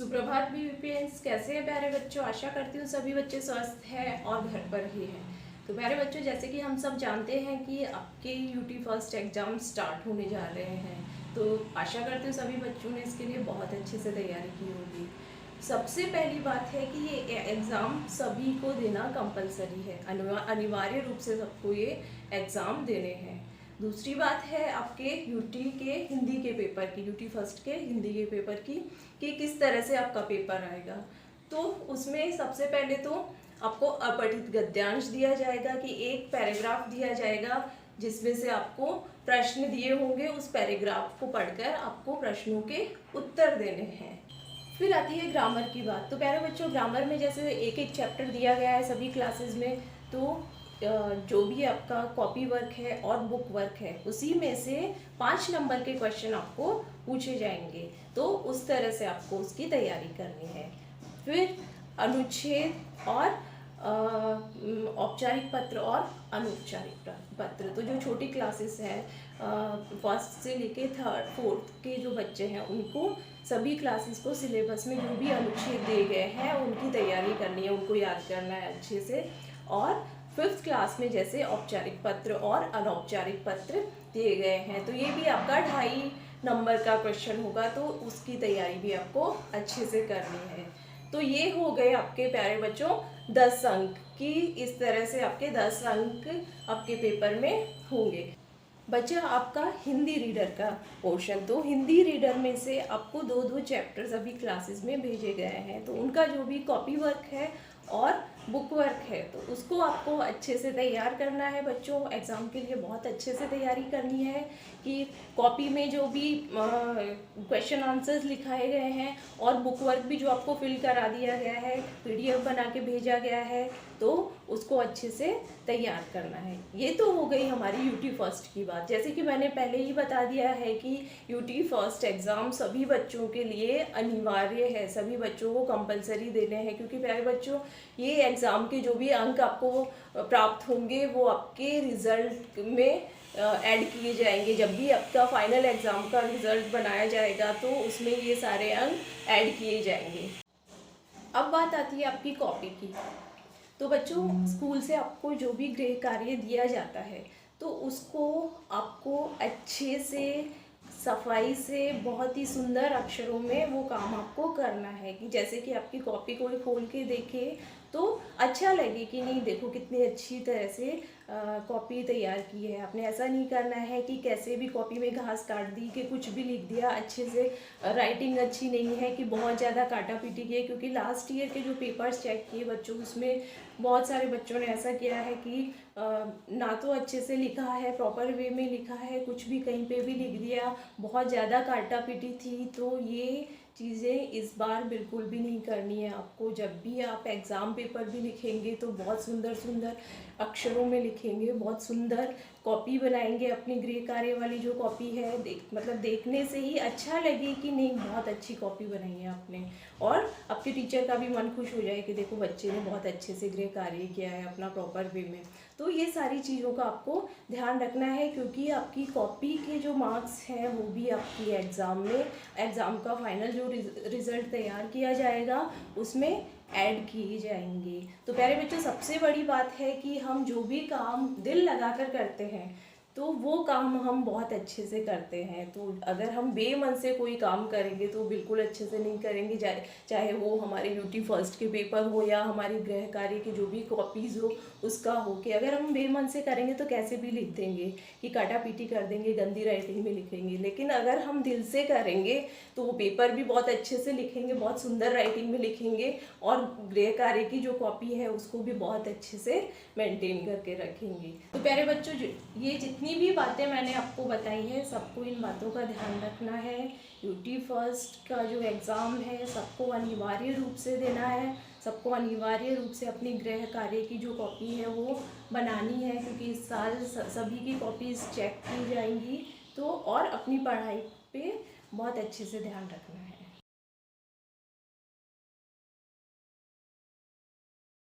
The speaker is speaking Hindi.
सुप्रभात बीपीएंस, कैसे हैं प्यारे बच्चों। आशा करती हूँ सभी बच्चे स्वस्थ हैं और घर पर ही हैं। तो प्यारे बच्चों, जैसे कि हम सब जानते हैं कि आपके यूटी फर्स्ट एग्जाम स्टार्ट होने जा रहे हैं, तो आशा करती हूँ सभी बच्चों ने इसके लिए बहुत अच्छे से तैयारी की होगी। सबसे पहली बात है कि ये एग्ज़ाम सभी को देना कंपलसरी है, अनिवार्य रूप से सबको ये एग्ज़ाम देने हैं। दूसरी बात है आपके यूटी के हिंदी के पेपर की, यूटी फर्स्ट के हिंदी के पेपर की, कि किस तरह से आपका पेपर आएगा। तो उसमें सबसे पहले तो आपको अपठित गद्यांश दिया जाएगा कि एक पैराग्राफ दिया जाएगा जिसमें से आपको प्रश्न दिए होंगे, उस पैराग्राफ को पढ़कर आपको प्रश्नों के उत्तर देने हैं। फिर आती है ग्रामर की बात। तो प्यारे बच्चों, ग्रामर में जैसे एक एक चैप्टर दिया गया है सभी क्लासेस में, तो जो भी आपका कॉपी वर्क है और बुक वर्क है उसी में से 5 नंबर के क्वेश्चन आपको पूछे जाएंगे, तो उस तरह से आपको उसकी तैयारी करनी है। फिर अनुच्छेद और औपचारिक पत्र और अनौपचारिक पत्र, तो जो छोटी क्लासेस हैं फर्स्ट से लेके थर्ड फोर्थ के जो बच्चे हैं उनको सभी क्लासेस को सिलेबस में जो भी अनुच्छेद दिए गए हैं उनकी तैयारी करनी है, उनको याद करना है अच्छे से। और फिफ्थ क्लास में जैसे औपचारिक पत्र और अनौपचारिक पत्र दिए गए हैं, तो ये भी आपका 2.5 नंबर का क्वेश्चन होगा, तो उसकी तैयारी भी आपको अच्छे से करनी है। तो ये हो गए आपके प्यारे बच्चों 10 अंक की, इस तरह से आपके 10 अंक आपके पेपर में होंगे। बच्चा आपका हिंदी रीडर का पोर्शन, तो हिंदी रीडर में से आपको 2-2 चैप्टर्स अभी क्लासेस में भेजे गए हैं, तो उनका जो भी कॉपी वर्क है और बुक वर्क है तो उसको आपको अच्छे से तैयार करना है बच्चों। एग्ज़ाम के लिए बहुत अच्छे से तैयारी करनी है कि कॉपी में जो भी क्वेश्चन आंसर्स लिखाए गए हैं और बुक वर्क भी जो आपको फिल करा दिया गया है, पीडीएफ बना के भेजा गया है, तो उसको अच्छे से तैयार करना है। ये तो हो गई हमारी यूटी फर्स्ट की बात। जैसे कि मैंने पहले ही बता दिया है कि यूटी फर्स्ट एग्ज़ाम सभी बच्चों के लिए अनिवार्य है, सभी बच्चों को कंपलसरी देने हैं, क्योंकि प्यारे बच्चों ये एग्ज़ाम के जो भी अंक आपको प्राप्त होंगे वो आपके रिज़ल्ट में ऐड किए जाएंगे। जब भी आपका फाइनल एग्ज़ाम का रिज़ल्ट बनाया जाएगा तो उसमें ये सारे अंक ऐड किए जाएंगे। अब बात आती है आपकी कॉपी की। तो बच्चों, स्कूल से आपको जो भी गृह कार्य दिया जाता है तो उसको आपको अच्छे से सफाई से बहुत ही सुंदर अक्षरों में वो काम आपको करना है, कि जैसे कि आपकी कॉपी कोई खोल के देखे तो अच्छा लगे कि नहीं, देखो कितनी अच्छी तरह से कॉपी तैयार की है आपने। ऐसा नहीं करना है कि कैसे भी कॉपी में घास काट दी कि कुछ भी लिख दिया, अच्छे से राइटिंग अच्छी नहीं है कि बहुत ज़्यादा काटा पीटी की है। क्योंकि लास्ट ईयर के जो पेपर्स चेक किए बच्चों, उसमें बहुत सारे बच्चों ने ऐसा किया है कि ना तो अच्छे से लिखा है, प्रॉपर वे में लिखा है, कुछ भी कहीं पे भी लिख दिया, बहुत ज़्यादा काटा पीटी थी। तो ये चीज़ें इस बार बिल्कुल भी नहीं करनी है आपको। जब भी आप एग्ज़ाम पेपर भी लिखेंगे तो बहुत सुंदर सुंदर अक्षरों में लिखेंगे, बहुत सुंदर कॉपी बनाएंगे। अपनी गृह कार्य वाली जो कॉपी है, मतलब देखने से ही अच्छा लगे कि नहीं, बहुत अच्छी कॉपी बनाई है आपने, और आपके टीचर का भी मन खुश हो जाए कि देखो बच्चे ने बहुत अच्छे से गृह कार्य किया है अपना प्रॉपर वे में। तो ये सारी चीज़ों का आपको ध्यान रखना है, क्योंकि आपकी कॉपी के जो मार्क्स हैं वो भी आपकी एग्ज़ाम का फाइनल जो रिज़ल्ट तैयार किया जाएगा उसमें ऐड किए जाएंगे। तो प्यारे बच्चों, सबसे बड़ी बात है कि हम जो भी काम दिल लगाकर करते हैं तो वो काम हम बहुत अच्छे से करते हैं। तो अगर हम बेमन से कोई काम करेंगे तो बिल्कुल अच्छे से नहीं करेंगे, चाहे वो हमारे यूटी फर्स्ट के पेपर हो या हमारी गृह कार्य की जो भी कॉपीज़ हो उसका हो, कि अगर हम बेमन से करेंगे तो कैसे भी लिख देंगे, कि काटा पीटी कर देंगे, गंदी राइटिंग में लिखेंगे। लेकिन अगर हम दिल से करेंगे तो वो पेपर भी बहुत अच्छे से लिखेंगे, बहुत सुंदर राइटिंग में लिखेंगे, और गृह कार्य की जो कॉपी है उसको भी बहुत अच्छे से मेंटेन करके रखेंगे। तो प्यारे बच्चों, ये जितनी भी बातें मैंने आपको बताई है सबको इन बातों का ध्यान रखना है। यूटी फर्स्ट का जो एग्ज़ाम है सबको अनिवार्य रूप से देना है, सबको अनिवार्य रूप से अपनी गृह कार्य की जो कॉपी है वो बनानी है, क्योंकि इस साल सभी की कॉपीज़ चेक की जाएंगी। तो और अपनी पढ़ाई पे बहुत अच्छे से ध्यान रखना है।